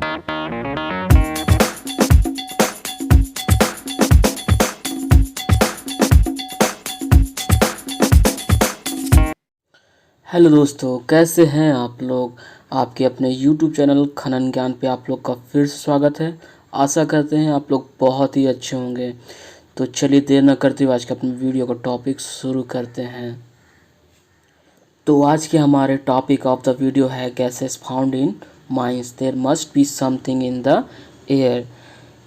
Hello दोस्तों, कैसे हैं आप लोग। आपके अपने यूट्यूब चैनल खनन ज्ञान पे आप लोग का फिर से स्वागत है। आशा करते हैं आप लोग बहुत ही अच्छे होंगे। तो चलिए देर न करते हुए आज के अपने वीडियो का टॉपिक शुरू करते हैं। तो आज के हमारे टॉपिक ऑफ द वीडियो है gases found in mines there must be something in the air.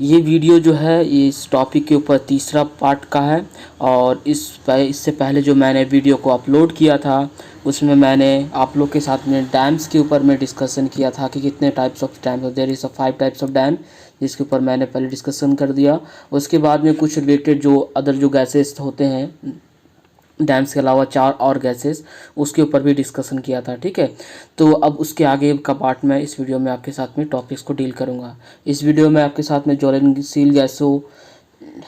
ये वीडियो जो है ये इस टॉपिक के ऊपर तीसरा पार्ट का है। और इससे पहले जो मैंने वीडियो को अपलोड किया था उसमें मैंने आप लोग के साथ में डैम्स के ऊपर में डिस्कशन किया था कि कितने types of dam, there is 5 types of dam, जिसके ऊपर मैंने पहले डिस्कशन कर दिया। उसके बाद में कुछ रिलेटेड जो अदर जो गैसेस होते हैं डैम्स के अलावा 4 और गैसेस, उसके ऊपर भी डिस्कशन किया था। ठीक है, तो अब उसके आगे का पार्ट मैं इस वीडियो में आपके साथ में टॉपिक्स को डील करूंगा। इस वीडियो में आपके साथ में ज्वलनशील गैसों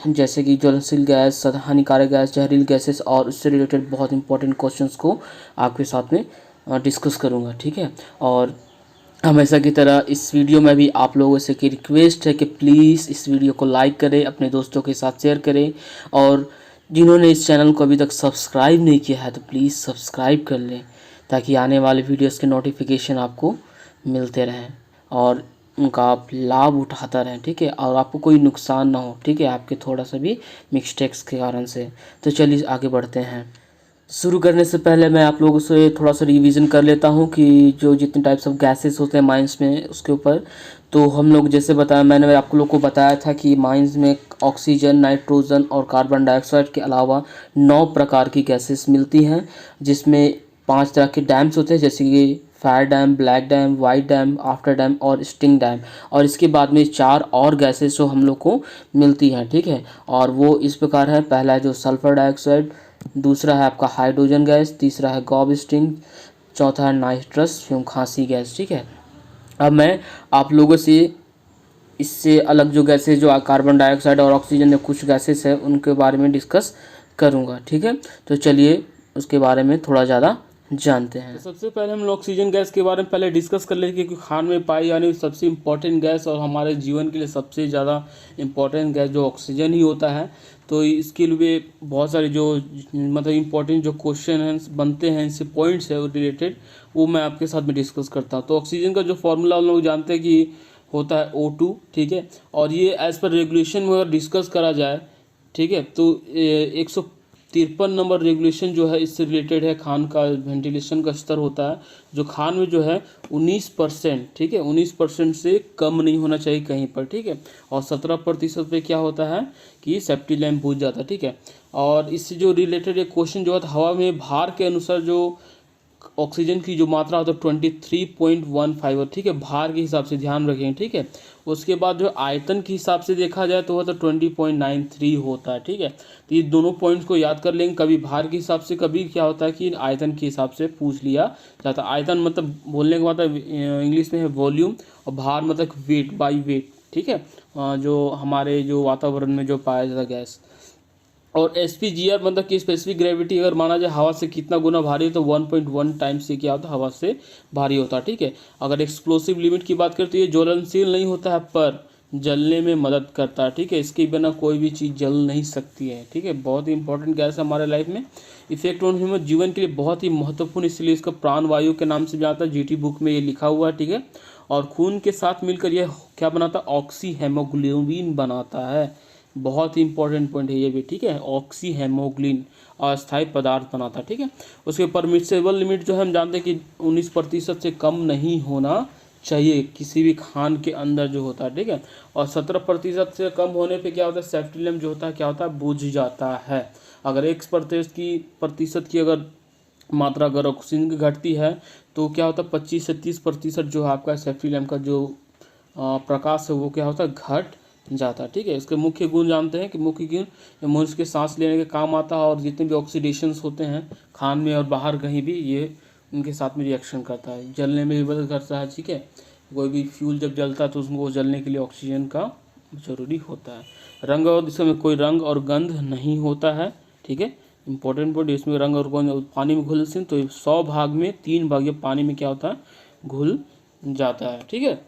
जैसे कि ज्वलनशील गैस, हानिकारक गैस, जहरीली गैसेस और उससे रिलेटेड बहुत इंपॉर्टेंट क्वेश्चंस को आपके साथ में डिस्कस करूँगा। ठीक है, और हमेशा की तरह इस वीडियो में भी आप लोगों से की रिक्वेस्ट है कि प्लीज़ इस वीडियो को लाइक करें, अपने दोस्तों के साथ शेयर करें, और जिन्होंने इस चैनल को अभी तक सब्सक्राइब नहीं किया है तो प्लीज़ सब्सक्राइब कर लें, ताकि आने वाले वीडियोस के नोटिफिकेशन आपको मिलते रहें और उनका आप लाभ उठाता रहें। ठीक है, और आपको कोई नुकसान ना हो। ठीक है, आपके थोड़ा सा भी मिस्टेक्स के कारण से। तो चलिए आगे बढ़ते हैं। शुरू करने से पहले मैं आप लोगों से थोड़ा सा रिवीजन कर लेता हूं कि जो जितने टाइप्स ऑफ गैसेस होते हैं माइंस में उसके ऊपर। तो हम लोग जैसे बताया, मैंने आप लोग को बताया था कि माइंस में ऑक्सीजन, नाइट्रोजन और कार्बन डाइऑक्साइड के अलावा 9 प्रकार की गैसेस मिलती हैं, जिसमें 5 तरह के डैम्स होते हैं, जैसे कि fire dam, black dam, white dam, after dam और स्टिंग डैम। और इसके बाद में 4 और गैसेस जो हम लोग को मिलती हैं। ठीक है, और वो इस प्रकार है। पहला है जो सल्फर डाइऑक्साइड, दूसरा है आपका हाइड्रोजन गैस, तीसरा है गॉब स्टिंग, चौथा है नाइट्रस एवं खांसी गैस। ठीक है, अब मैं आप लोगों से इससे अलग जो गैसेस, जो कार्बन डाइऑक्साइड और ऑक्सीजन जो कुछ गैसेस है उनके बारे में डिस्कस करूंगा। ठीक है, तो चलिए उसके बारे में थोड़ा ज़्यादा जानते हैं। तो सबसे पहले हम लोग ऑक्सीजन गैस के बारे में पहले डिस्कस कर लेंगे, क्योंकि खान में पाई जाने वाली सबसे इम्पोर्टेंट गैस और हमारे जीवन के लिए सबसे ज़्यादा इम्पोर्टेंट गैस जो ऑक्सीजन ही होता है। तो इसके लिए बहुत सारे जो मतलब इम्पोर्टेंट जो क्वेश्चन हैं बनते हैं, इससे पॉइंट्स है रिलेटेड, वो मैं आपके साथ में डिस्कस करता हूँ। तो ऑक्सीजन का जो फॉर्मूला हम लोग जानते हैं कि होता है O2। ठीक है, और ये एज़ पर रेगुलेशन में अगर डिस्कस करा जाए, ठीक है, तो 153 नंबर रेगुलेशन जो है इससे रिलेटेड है। खान का वेंटिलेशन का स्तर होता है जो खान में जो है 19%। ठीक है, 19% से कम नहीं होना चाहिए कहीं पर। ठीक है, और 17% पे क्या होता है कि सेफ्टी लैम्प बुझ जाता है। ठीक है, और इससे जो रिलेटेड एक क्वेश्चन जो है, हवा में भार के अनुसार जो ऑक्सीजन की जो मात्रा होता है 23.15। ठीक है, भार के हिसाब से ध्यान रखें। ठीक है, उसके बाद जो आयतन के हिसाब से देखा जाए तो वह तो 20.93 होता है। ठीक है, तो ये दोनों पॉइंट्स को याद कर लेंगे। कभी भार के हिसाब से, कभी क्या होता है कि आयतन के हिसाब से पूछ लिया जाता है। आयतन मतलब बोलने का मतलब इंग्लिश में है वॉल्यूम, और भार मतलब वेट, बाई वेट। ठीक है, जो हमारे जो वातावरण में जो पाया जाता है गैस। और SPGR मतलब कि स्पेसिफिक ग्रेविटी अगर माना जाए हवा से कितना गुना भारी है, तो 1.1 टाइम्स से क्या होता है, हवा से भारी होता है। ठीक है, अगर एक्सप्लोसिव लिमिट की बात करते हैं, ज्वलनशील नहीं होता है पर जलने में मदद करता है। ठीक है, इसके बिना कोई भी चीज़ जल नहीं सकती है। ठीक है, बहुत ही इंपॉर्टेंट गैस है हमारे लाइफ में। इफेक्ट ऑन ह्यूमन जीवन के लिए बहुत ही महत्वपूर्ण, इसलिए इसका प्राण वायु के नाम से भी आता है। GT बुक में ये लिखा हुआ है। ठीक है, और खून के साथ मिलकर यह क्या बनाता है, ऑक्सी हेमोग्लोबिन बनाता है। बहुत ही इंपॉर्टेंट पॉइंट है ये भी। ठीक है, ऑक्सी हेमोग्लोबिन अस्थायी पदार्थ बनाता है। ठीक है, उसके परमिसेबल लिमिट जो है हम जानते हैं कि 19% से कम नहीं होना चाहिए किसी भी खान के अंदर जो होता है। ठीक है, और 17% से कम होने पे क्या होता है, सेफ्टी लैम्प जो होता है क्या होता है, बुझ जाता है। अगर 1% की अगर मात्रा अगर ऑक्सीजन की घटती है तो क्या होता है, 25 से 30% जो है आपका सेफ्टी लैम्प का जो प्रकाश है वो क्या होता है, घट जाता है। ठीक है, इसके मुख्य गुण जानते हैं कि मुख्य गुण मनुष्य के सांस लेने के काम आता है, और जितने भी ऑक्सीडेशंस होते हैं खान में और बाहर कहीं भी, ये उनके साथ में रिएक्शन करता है, जलने में भी मदद करता है। ठीक है, कोई भी फ्यूल जब जलता है तो उसको जलने के लिए ऑक्सीजन का जरूरी होता है। रंग, और इसमें कोई रंग और गंध नहीं होता है। ठीक है, इंपॉर्टेंट पॉइंट, इसमें रंग और गंध पानी में घुल से, तो 100 भाग में 3 भाग ये पानी में क्या होता है, घुल जाता है। ठीक है,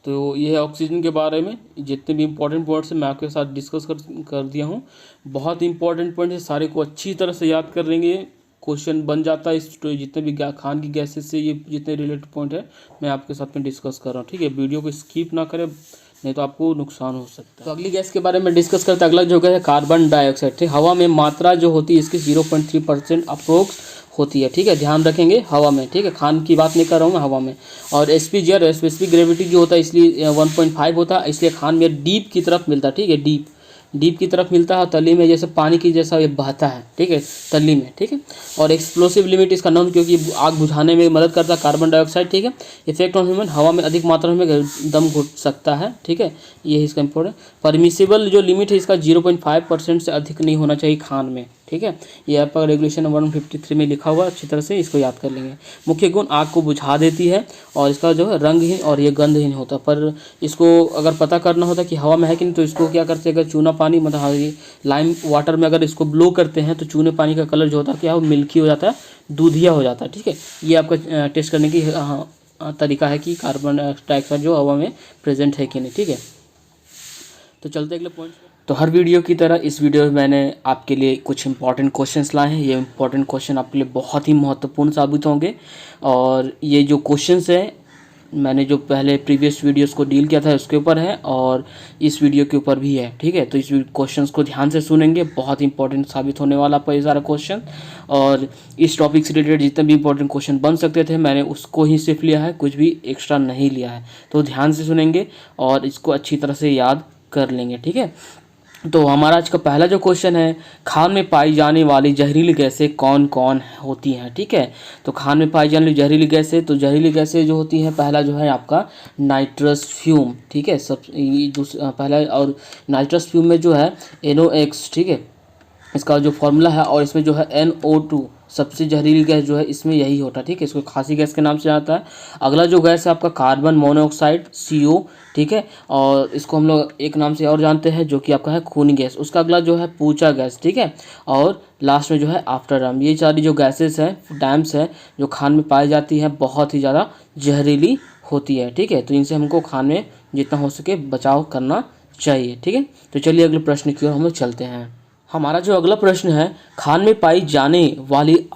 तो ये है ऑक्सीजन के बारे में जितने भी इंपॉर्टेंट पॉइंट्स हैं मैं आपके साथ डिस्कस कर दिया हूँ। बहुत इंपॉर्टेंट पॉइंट है, सारे को अच्छी तरह से याद कर लेंगे, क्वेश्चन बन जाता है। इस जितने भी खान की गैसेस से ये जितने रिलेटेड पॉइंट है मैं आपके साथ में डिस्कस कर रहा हूँ, ठीक है। वीडियो को स्किप ना करें, नहीं तो आपको नुकसान हो सकता है। तो अगली गैस के बारे में डिस्कस करते हैं। अगला जो गैस है कार्बन डाइऑक्साइड, ठीक। हवा में मात्रा जो होती है इसकी 0.3% अप्रोक्स होती है, ठीक है। ध्यान रखेंगे हवा में, ठीक है, खान की बात नहीं कर रहा हूँ मैं, हवा में। और SPGR स्पेसिफिक ग्रेविटी जो होता है इसलिए 1.5 होता है, इसलिए खान में डीप की तरफ मिलता है, ठीक है, डीप की तरफ मिलता है। तली में जैसे पानी की जैसा ये बहता है, ठीक है, तली में, ठीक है। और एक्सप्लोसिव लिमिट इसका नाम, क्योंकि आग बुझाने में मदद करता है कार्बन डाइऑक्साइड, ठीक है। इफेक्ट ऑन ह्यूमन, हवा में अधिक मात्रा में दम घुट सकता है, ठीक है, ये इसका इम्पोर्टेंट। परमिसिबल जो लिमिट है इसका 0.5% से अधिक नहीं होना चाहिए खान में, ठीक है। ये आपका रेगुलेशन 153 में लिखा हुआ, अच्छी तरह से इसको याद कर लेंगे। मुख्य गुण, आग को बुझा देती है और इसका जो है रंगहीन और ये गंधहीन होता है। पर इसको अगर पता करना होता कि हवा में है कि नहीं, तो इसको क्या करते हैं, अगर चूना पानी मतलब लाइम वाटर में अगर इसको ब्लो करते हैं तो चूने पानी का कलर जो होता है क्या है, मिल्की हो जाता है, दूधिया हो जाता है, ठीक है। ये आपका टेस्ट करने की तरीका है कि कार्बन डाइऑक्साइड जो हवा में प्रेजेंट है कि नहीं, ठीक है। तो चलते अगले पॉइंट। तो हर वीडियो की तरह इस वीडियो में मैंने आपके लिए कुछ इंपॉर्टेंट क्वेश्चंस लाए हैं। ये इंपॉर्टेंट क्वेश्चन आपके लिए बहुत ही महत्वपूर्ण साबित होंगे। और ये जो क्वेश्चंस हैं मैंने जो पहले प्रीवियस वीडियोस को डील किया था उसके ऊपर है और इस वीडियो के ऊपर भी है, ठीक है। तो इस क्वेश्चंस को ध्यान से सुनेंगे, बहुत इंपॉर्टेंट साबित होने वाला आपका ये सारा क्वेश्चन। और इस टॉपिक से रिलेटेड जितने भी इंपॉर्टेंट क्वेश्चन बन सकते थे मैंने उसको ही सिर्फ लिया है, कुछ भी एक्स्ट्रा नहीं लिया है। तो ध्यान से सुनेंगे और इसको अच्छी तरह से याद कर लेंगे, ठीक है। तो हमारा आज का पहला जो क्वेश्चन है, खान में पाई जाने वाली जहरीली गैसें कौन कौन होती हैं, ठीक है। तो खान में पाई जाने वाली जहरीली गैसें, तो जहरीली गैसें जो होती हैं, पहला जो है आपका नाइट्रस फ्यूम, ठीक है, सब पहला। और नाइट्रस फ्यूम में जो है NOx, ठीक है, इसका जो फॉर्मूला है। और इसमें जो है NO2 सबसे जहरीली गैस जो है इसमें यही होता है, ठीक है, इसको खासी गैस के नाम से आता है। अगला जो गैस है आपका कार्बन मोनोऑक्साइड CO, ठीक है, और इसको हम लोग एक नाम से और जानते हैं जो कि आपका है खूनी गैस। उसका अगला जो है पूचा गैस, ठीक है, और लास्ट में जो है आफ्टर डैम। ये सारी जो गैसेस हैं, डैम्स हैं, जो खान में पाई जाती हैं, बहुत ही ज़्यादा जहरीली होती है, ठीक है। तो इनसे हमको खान में जितना हो सके बचाव करना चाहिए, ठीक है। तो चलिए अगले प्रश्न की ओर हम लोग चलते हैं। हमारा जो अगला प्रश्न है, खान में पाई जाने वाली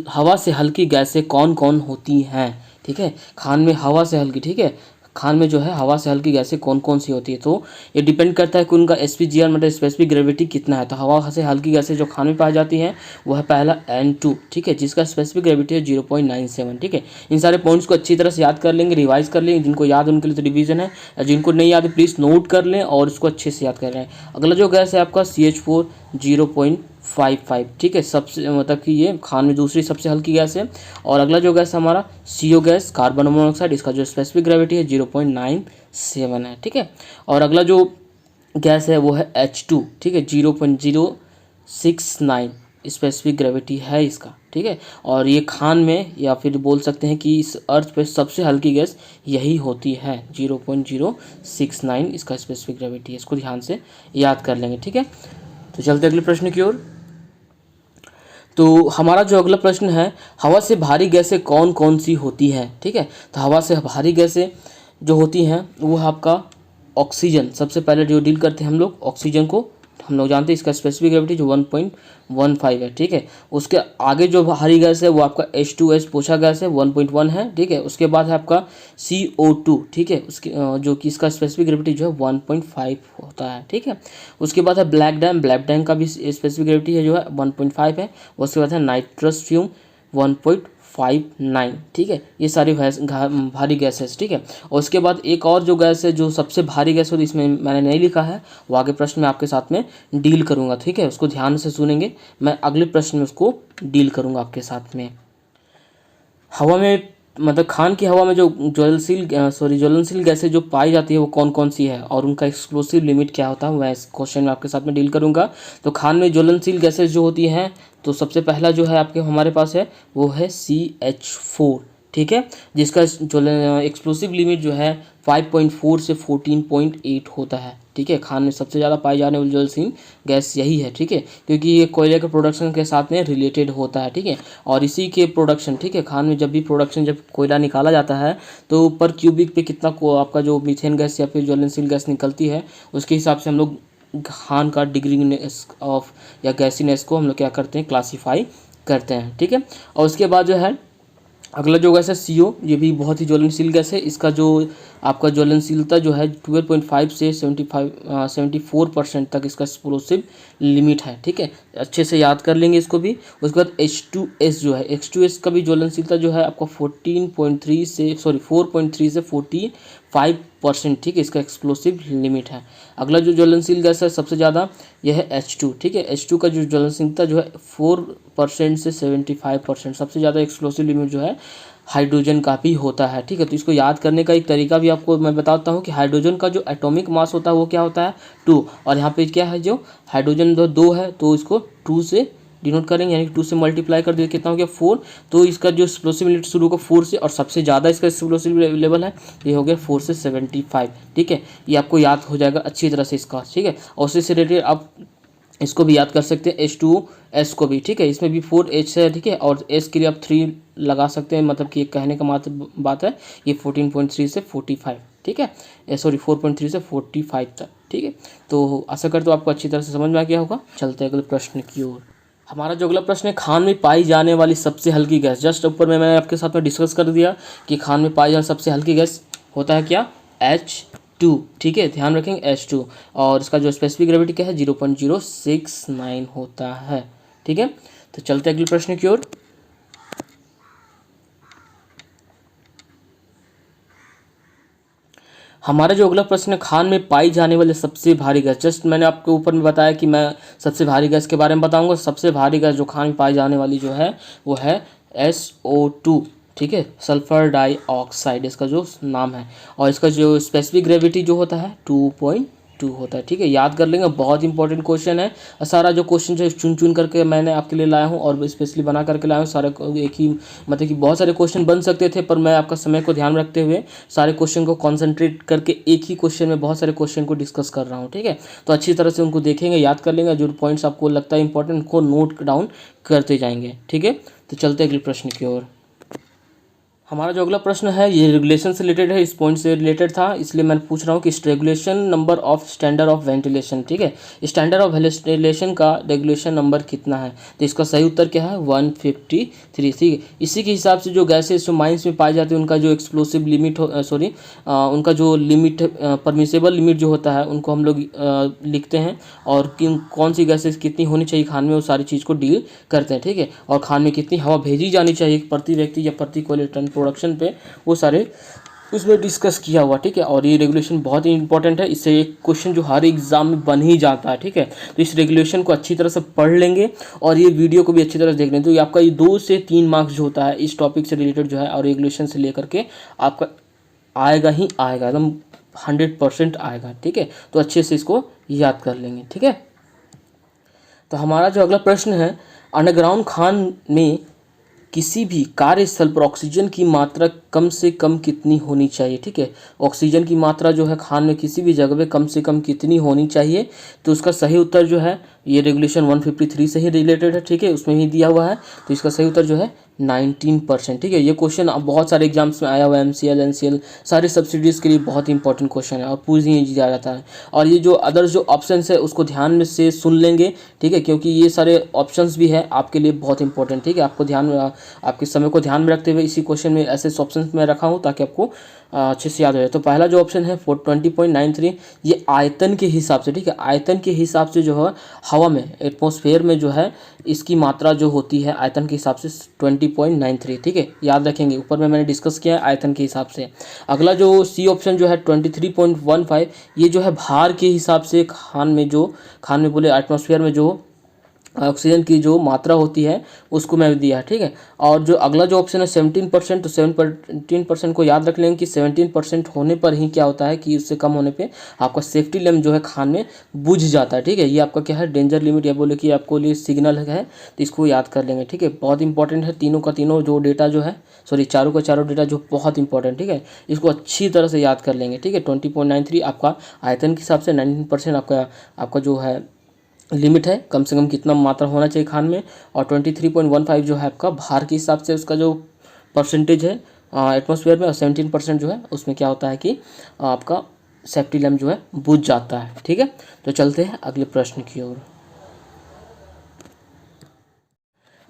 हवा से हल्की गैसें कौन कौन होती हैं, ठीक है। खान में हवा से हल्की, ठीक है, खान में जो है हवा से हल्की गैसें कौन कौन सी होती है। तो ये डिपेंड करता है कि उनका SPGR मतलब स्पेसिफिक ग्रेविटी कितना है। तो हवा से हल्की गैसें जो खान में पाई जाती हैं वो है पहला N2, ठीक है, जिसका स्पेसिफिक ग्रेविटी है 0.97, ठीक है। इन सारे पॉइंट्स को अच्छी तरह से याद कर लेंगे, रिवाइज कर लेंगे। जिनको याद है उनके लिए तो रिवीजन है, जिनको नहीं याद है प्लीज़ नोट कर लें और उसको अच्छे से याद कर लें। अगला जो गैस है आपका CH4 0.55, ठीक है, सबसे मतलब कि ये खान में दूसरी सबसे हल्की गैस है। और अगला जो गैस हमारा CO गैस, कार्बन मोनोऑक्साइड, इसका जो स्पेसिफिक ग्रेविटी है 0.97 है, ठीक है। और अगला जो गैस है वो है H2, ठीक है, 0.069 स्पेसिफिक ग्रेविटी है इसका, ठीक है। और ये खान में या फिर बोल सकते हैं कि इस अर्थ पे सबसे हल्की गैस यही होती है, 0.069 इसका स्पेसिफिक ग्रेविटी है। इसको ध्यान से याद कर लेंगे, ठीक है। तो चलते अगले प्रश्न की ओर। तो हमारा जो अगला प्रश्न है, हवा से भारी गैसें कौन कौन सी होती हैं, ठीक है। तो हवा से भारी गैसें जो होती हैं वो है आपका ऑक्सीजन। सबसे पहले जो डील करते हैं हम लोग ऑक्सीजन को, हम लोग जानते हैं इसका स्पेसिफिक ग्रेविटी जो 1.15 है, ठीक है। उसके आगे जो भारी गैस है वो आपका H2S पोछा गैस है, 1.1 है, ठीक है। उसके बाद है आपका CO2, ठीक है, उसके जो कि इसका स्पेसिफिक ग्रेविटी जो है 1.5 होता है, ठीक है। उसके बाद है ब्लैक डैम का भी स्पेसिफिक ग्रेविटी है जो है 1.5 है। उसके बाद है नाइट्रस फ्यूम 1.59, ठीक है। ये सारी भारी गैसेस, ठीक है। और उसके बाद एक और जो गैस है जो सबसे भारी गैस होती है, इसमें मैंने नहीं लिखा है, वो आगे प्रश्न में आपके साथ में डील करूंगा, ठीक है। उसको ध्यान से सुनेंगे, मैं अगले प्रश्न में उसको डील करूंगा आपके साथ में। हवा में मतलब खान की हवा में जो ज्वलनशील गैसें जो पाई जाती है वो कौन कौन सी है और उनका एक्सप्लोसिव लिमिट क्या होता है, मैं इस क्वेश्चन में आपके साथ में डील करूंगा। तो खान में ज्वलनशील गैसें जो होती हैं, तो सबसे पहला जो है आपके हमारे पास है वो है CH4, ठीक है, जिसका जो एक्सप्लोसिव लिमिट जो है 5.4 से 14.8 होता है। ठीक है, खान में सबसे ज़्यादा पाई जाने वाली ज्वलनशील गैस यही है। ठीक है, क्योंकि ये कोयले के प्रोडक्शन के साथ में रिलेटेड होता है। ठीक है, और इसी के प्रोडक्शन, ठीक है, खान में जब भी प्रोडक्शन, जब कोयला निकाला जाता है तो पर क्यूबिक पे कितना को आपका जो मीथेन गैस या फिर ज्वलनशील गैस निकलती है, उसके हिसाब से हम लोग खान का डिग्रीनेस ऑफ या गैसीनेस को हम लोग क्या करते हैं, क्लासीफाई करते हैं। ठीक है, और उसके बाद जो है अगला जो गैस है CO, ये भी बहुत ही ज्वलनशील गैस है। इसका जो आपका ज्वलनशीलता जो है 12.5 से 74% तक इसका एक्सप्लोसिव लिमिट है। ठीक है, अच्छे से याद कर लेंगे इसको भी। उसके बाद H2S जो है, H2S का भी ज्वलनशीलता जो है आपका 4.3 से 45%। ठीक है, इसका एक्सप्लोसिव लिमिट है। अगला जो ज्वलनशील गैस है सबसे ज़्यादा यह है H2। ठीक है, H2 का जो ज्वलनशीलता जो है 4% से 75%। सबसे ज़्यादा एक्सप्लोसिव लिमिट जो है हाइड्रोजन का भी होता है। ठीक है, तो इसको याद करने का एक तरीका भी आपको मैं बताता हूँ कि हाइड्रोजन का जो एटॉमिक मास होता है वो क्या होता है, 2। और यहाँ पे क्या है, जो हाइड्रोजन जो 2 है तो इसको 2 से डिनोट करेंगे, यानी कि 2 से मल्टीप्लाई कर दिए, कितना हो गया 4। तो इसका जो एक्सप्लोसिव लिमिट शुरू होगा 4 से, और सबसे ज़्यादा इसका एक्सप्लोसिव लेवल है ये हो गया 4 से 75। ठीक है, ये आपको याद हो जाएगा अच्छी तरह से इसका। ठीक है, और उससे से रिलेटेड आप इसको भी याद कर सकते हैं, H2S को भी। ठीक है, इसमें भी 4H है। ठीक है, और S के लिए आप 3 लगा सकते हैं, मतलब कि एक कहने का बात है, ये 14.3 से 45। ठीक है, 4.3 से 45 तक। ठीक है, तो आशा करते हो आपको अच्छी तरह से समझ में आ गया होगा। चलते हैं अगले प्रश्न की ओर। हमारा जो अगला प्रश्न है, खान में पाई जाने वाली सबसे हल्की गैस। जस्ट ऊपर में मैंने आपके साथ में डिस्कस कर दिया कि खान में पाई जाने सबसे हल्की गैस होता है क्या, H2। ठीक है, ध्यान रखेंगे H2, और इसका जो स्पेसिफिक ग्रेविटी क्या है 0.069 होता है। ठीक है, तो चलते हैं अगले प्रश्न की ओर। हमारा जो अगला प्रश्न है, खान में पाई जाने वाले सबसे भारी गैस। जस्ट मैंने आपके ऊपर में बताया कि मैं सबसे भारी गैस के बारे में बताऊंगा। सबसे भारी गैस जो खान में पाई जाने वाली जो है वो है SO2। ठीक है, सल्फर डाइऑक्साइड इसका जो नाम है, और इसका जो स्पेसिफिक ग्रेविटी जो होता है 2.2 होता है। ठीक है, याद कर लेंगे, बहुत इंपॉर्टेंट क्वेश्चन है। सारा जो क्वेश्चन जो चुन चुन करके मैंने आपके लिए लाया हूँ और स्पेशली बना करके लाया हूँ। सारे एक ही, मतलब कि बहुत सारे क्वेश्चन बन सकते थे, पर मैं आपका समय को ध्यान रखते हुए सारे क्वेश्चन को कॉन्सेंट्रेट करके एक ही क्वेश्चन में बहुत सारे क्वेश्चन को डिस्कस कर रहा हूँ। ठीक है, तो अच्छी तरह से उनको देखेंगे, याद कर लेंगे, जो पॉइंट्स आपको लगता है इंपॉर्टेंट उनको नोट डाउन करते जाएंगे। ठीक है, तो चलते अगले प्रश्न की ओर। हमारा जो अगला प्रश्न है ये रेगुलेशन से रिलेटेड है, इस पॉइंट से रिलेटेड था, इसलिए मैं पूछ रहा हूँ कि regulation number of standard of ventilation. ठीक है, स्टैंडर्ड ऑफ वेंटिलेशन का रेगुलेशन नंबर कितना है, तो इसका सही उत्तर क्या है 153। ठीक है, इसी के हिसाब से जो गैसेस जो माइंस में पाई जाती है उनका जो एक्सप्लोसिव लिमिट उनका जो लिमिट परमिसेबल लिमिट जो होता है उनको हम लोग लिखते हैं, और कौन सी गैसेस कितनी होनी चाहिए खान में, वो सारी चीज़ को डील करते हैं। ठीक है, और खान में कितनी हवा भेजी जानी चाहिए प्रति व्यक्ति या प्रति कोलेटन प्रोडक्शन पे, वो सारे उसमें डिस्कस किया हुआ। ठीक है, और ये रेगुलेशन बहुत ही इंपॉर्टेंट है, इससे एक क्वेश्चन जो हर एग्जाम में बन ही जाता है। ठीक है, तो इस रेगुलेशन को अच्छी तरह से पढ़ लेंगे और ये वीडियो को भी अच्छी तरह से देख लेंगे, तो ये आपका ये 2 से 3 मार्क्स जो होता है इस टॉपिक से रिलेटेड जो है और रेगुलेशन से लेकर के आपका आएगा ही आएगा, एकदम 100% आएगा। ठीक है, तो अच्छे से इसको याद कर लेंगे। ठीक है, तो हमारा जो अगला प्रश्न है, अंडरग्राउंड खान में किसी भी कार्यस्थल पर ऑक्सीजन की मात्रा कम से कम कितनी होनी चाहिए। ठीक है, ऑक्सीजन की मात्रा जो है खान में किसी भी जगह पे कम से कम कितनी होनी चाहिए, तो उसका सही उत्तर जो है ये रेगुलेशन 153 से ही रिलेटेड है। ठीक है, उसमें ही दिया हुआ है, तो इसका सही उत्तर जो है 19%। ठीक है, ये क्वेश्चन अब बहुत सारे एग्जाम्स में आया हुआ है, MCL NCL सारे सब्सिडीज़ के लिए बहुत इंपॉर्टेंट क्वेश्चन है और पूछ ही दिया जाता है। और ये जो अदर्स जो ऑप्शंस है उसको ध्यान में से सुन लेंगे। ठीक है, क्योंकि ये सारे ऑप्शंस भी है आपके लिए बहुत इंपॉर्टेंट। ठीक है, आपको ध्यान में, आपके समय को ध्यान में रखते हुए इसी क्वेश्चन में ऐसे ऑप्शन में रखा हूँ ताकि आपको अच्छे से याद हो जाए। तो पहला जो ऑप्शन है 420.93, ये आयतन के हिसाब से, ठीक है, आयतन के हिसाब से जो है हवा में एटमॉस्फेयर में जो है इसकी मात्रा जो होती है आयतन के हिसाब से 20.93। ठीक है, याद रखेंगे, ऊपर में मैंने डिस्कस किया है आयतन के हिसाब से। अगला जो सी ऑप्शन जो है 23.15, ये जो है भार के हिसाब से खान में बोले एटमॉस्फेयर में जो ऑक्सीजन की जो मात्रा होती है उसको मैं दिया है, ठीक है। और जो अगला जो ऑप्शन है 17%, तो 17% को याद रख लेंगे कि 17% होने पर ही क्या होता है कि उससे कम होने पे आपका सेफ्टी लैम्प जो है खान में बुझ जाता है, ठीक है। ये आपका क्या है, डेंजर लिमिट या बोले कि आपको लिए सिग्नल है, तो इसको याद कर लेंगे, ठीक है। बहुत इंपॉर्टेंट है, तीनों का तीनों जो डेटा जो है, सॉरी चारों का चारों डेटा जो बहुत इंपॉर्टेंट, ठीक है। इसको अच्छी तरह से याद कर लेंगे, ठीक है। 20.93 आपका आयतन के हिसाब से, 19% आपका जो है लिमिट है, कम से कम कितना मात्रा होना चाहिए खान में, और 23.15 जो है आपका भार के हिसाब से उसका जो परसेंटेज है एटमॉस्फेयर में, और 17% जो है उसमें क्या होता है कि आपका सेफ्टी लैम्प जो है बुझ जाता है, ठीक है। तो चलते हैं अगले प्रश्न की ओर।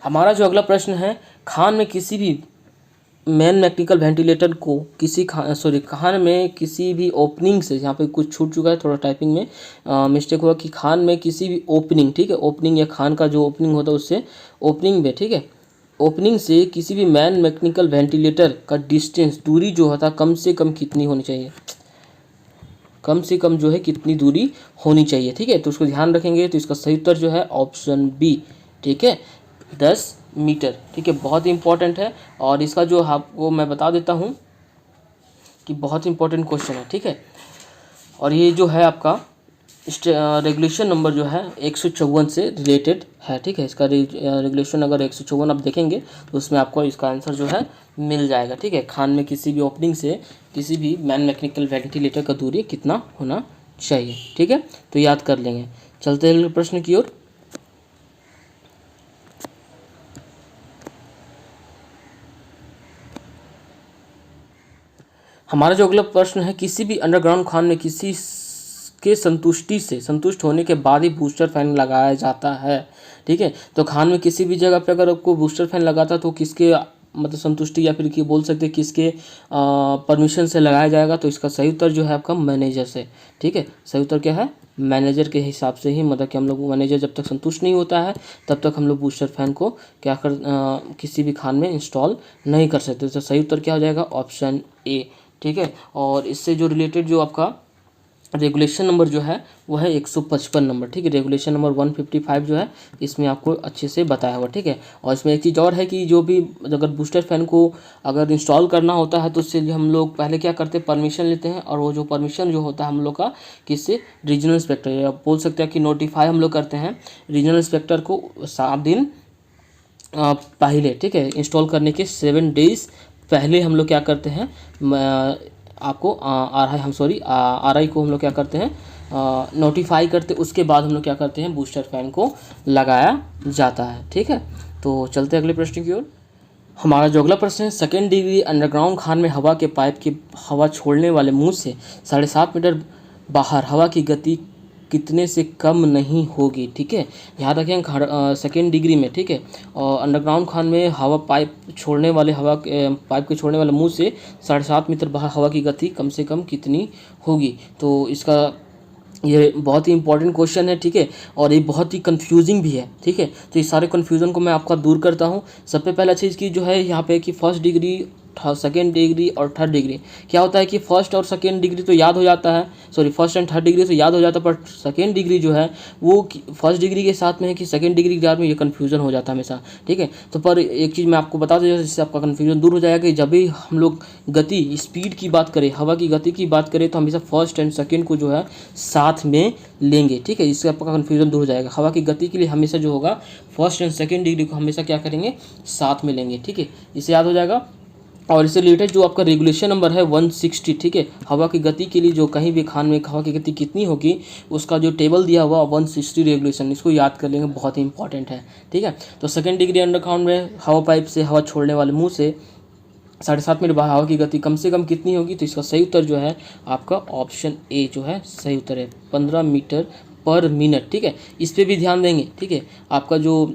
हमारा जो अगला प्रश्न है, खान में किसी भी मैन मैकेनिकल वेंटिलेटर को खान में किसी भी ओपनिंग से, यहाँ पे कुछ छूट चुका है थोड़ा टाइपिंग में मिस्टेक हुआ, कि खान में किसी भी ओपनिंग, ठीक है, ओपनिंग या खान का जो ओपनिंग होता है उससे ओपनिंग में, ठीक है, ओपनिंग से किसी भी मैन मैकेनिकल वेंटिलेटर का डिस्टेंस, दूरी जो होता है कम से कम कितनी होनी चाहिए, कम से कम जो है कितनी दूरी होनी चाहिए, ठीक है। तो उसको ध्यान रखेंगे, तो इसका सही उत्तर जो है ऑप्शन बी, ठीक है, 10 मीटर, ठीक है। बहुत ही इंपॉर्टेंट है, और इसका जो आपको मैं बता देता हूँ कि बहुत इंपॉर्टेंट क्वेश्चन है, ठीक है। और ये जो है आपका रेगुलेशन नंबर जो है 154 से रिलेटेड है, ठीक है। इसका रेगुलेशन अगर 154 आप देखेंगे तो उसमें आपको इसका आंसर जो है मिल जाएगा, ठीक है। खान में किसी भी ओपनिंग से किसी भी मैन मैकेनिकल वेंटिलेटर का दूरी कितना होना चाहिए, ठीक है। तो याद कर लेंगे। चलते हैं अगले प्रश्न की ओर। हमारा जो अगला प्रश्न है, किसी भी अंडरग्राउंड खान में किसी के संतुष्ट होने के बाद ही बूस्टर फैन लगाया जाता है, ठीक है। तो खान में किसी भी जगह पे अगर आपको बूस्टर फैन लगाता तो किसके मतलब संतुष्टि या फिर कि बोल सकते हैं किसके परमिशन से लगाया जाएगा, तो इसका सही उत्तर जो है आपका मैनेजर से, ठीक है। सही उत्तर क्या है, मैनेजर के हिसाब से ही, मतलब कि हम लोग मैनेजर जब तक संतुष्ट नहीं होता है तब तक हम लोग बूस्टर फैन को किसी भी खान में इंस्टॉल नहीं कर सकते। तो सही उत्तर क्या हो जाएगा, ऑप्शन ए, ठीक है। और इससे जो रिलेटेड जो आपका रेगुलेशन नंबर जो है वो है 155 नंबर, ठीक है। रेगुलेशन नंबर 155 जो है इसमें आपको अच्छे से बताया हुआ, ठीक है। और इसमें एक चीज़ और है कि जो भी अगर बूस्टर फैन को अगर इंस्टॉल करना होता है तो उससे हम लोग पहले क्या करते हैं, परमिशन लेते हैं, और वो जो परमिशन जो होता है हम लोग का किससे, रीजनल इंस्पेक्टर, या बोल सकते हैं कि नोटिफाई हम लोग करते हैं रीजनल इंस्पेक्टर को 7 दिन पहले, ठीक है। इंस्टॉल करने के 7 डेज पहले हम लोग क्या करते हैं, आपको आर आई को हम लोग क्या करते हैं, नोटिफाई करते, उसके बाद हम लोग क्या करते हैं, बूस्टर फैन को लगाया जाता है, ठीक है। तो चलते हैं अगले प्रश्न की ओर। हमारा जो अगला प्रश्न है, सेकेंड डिग्री अंडरग्राउंड खान में हवा के पाइप के हवा छोड़ने वाले मुंह से 7.5 मीटर बाहर हवा की गति कितने से कम नहीं होगी, ठीक है। याद रखें सेकेंड डिग्री में, ठीक है, और अंडरग्राउंड खान में हवा पाइप छोड़ने वाले पाइप के छोड़ने वाले मुंह से 7.5 मीटर बाहर हवा की गति कम से कम कितनी होगी। तो इसका ये बहुत ही इंपॉर्टेंट क्वेश्चन है, ठीक है। और ये बहुत ही कंफ्यूजिंग भी है, ठीक है। तो इस सारे कन्फ्यूज़न को मैं आपका दूर करता हूँ। सबसे पहला चीज़ की जो है यहाँ पे कि फर्स्ट डिग्री, सेकेंड डिग्री और थर्ड डिग्री, क्या होता है कि फर्स्ट और सेकेंड डिग्री तो याद हो जाता है, sorry first and third degree तो याद हो जाता है, पर सेकेंड डिग्री जो है वो फर्स्ट डिग्री के साथ में है कि सेकेंड डिग्री के साथ में, ये कन्फ्यूजन हो जाता है हमेशा, ठीक है। तो पर एक चीज़ मैं आपको बता दूँ जिससे आपका कन्फ्यूजन दूर हो जाएगा कि जब भी हम लोग गति, स्पीड की बात करें, हवा की गति की बात करें, तो हमेशा फर्स्ट एंड सेकेंड को जो है साथ में लेंगे, ठीक है। इससे आपका कन्फ्यूजन दूर हो जाएगा। हवा की गति के लिए हमेशा जो होगा फर्स्ट एंड सेकेंड डिग्री को हमेशा क्या करेंगे, साथ में लेंगे, ठीक है। इससे याद हो जाएगा। और इससे रिलेटेड जो आपका रेगुलेशन नंबर है 160, ठीक है, हवा की गति के लिए जो कहीं भी खान में हवा की गति कितनी होगी उसका जो टेबल दिया हुआ 160 रेगुलेशन, इसको याद कर लेंगे, बहुत ही इंपॉर्टेंट है, ठीक है। तो सेकेंड डिग्री अंडरग्राउंड में हवा पाइप से हवा छोड़ने वाले मुंह से 7.5 मीटर बाहर हवा की गति कम से कम कितनी होगी, तो इसका सही उत्तर जो है आपका ऑप्शन ए जो है सही उत्तर है, 15 मीटर पर मिनट, ठीक है। इस पर भी ध्यान देंगे, ठीक है। आपका जो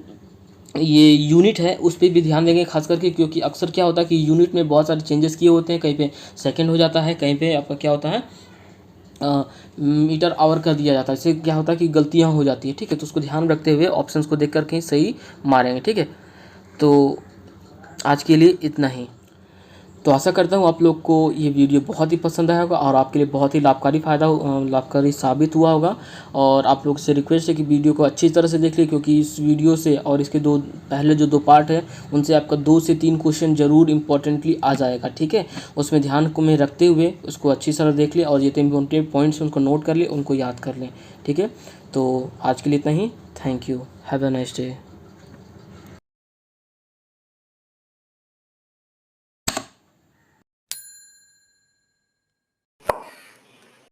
ये यूनिट है उस पर भी ध्यान देंगे खास करके, क्योंकि अक्सर क्या होता है कि यूनिट में बहुत सारे चेंजेस किए होते हैं, कहीं पे सेकंड हो जाता है, कहीं पे आपका क्या होता है मीटर आवर कर दिया जाता है। इससे क्या होता है कि गलतियां हो जाती है, ठीक है। तो उसको ध्यान रखते हुए ऑप्शंस को देख कर कहीं सही मारेंगे, ठीक है। तो आज के लिए इतना ही। तो आशा करता हूँ आप लोग को ये वीडियो बहुत ही पसंद आया होगा और आपके लिए बहुत ही लाभकारी साबित हुआ होगा। और आप लोग से रिक्वेस्ट है कि वीडियो को अच्छी तरह से देख लीजिए, क्योंकि इस वीडियो से और इसके पहले जो 2 पार्ट है उनसे आपका 2 से 3 क्वेश्चन जरूर इंपॉर्टेंटली आ जाएगा, ठीक है। उसमें ध्यान को में रखते हुए उसको अच्छी तरह देख लें और जितने इंपॉर्टेंट पॉइंट्स उनको नोट कर लें, उनको याद कर लें, ठीक है। तो आज के लिए इतना ही। Thank you. Have a nice day.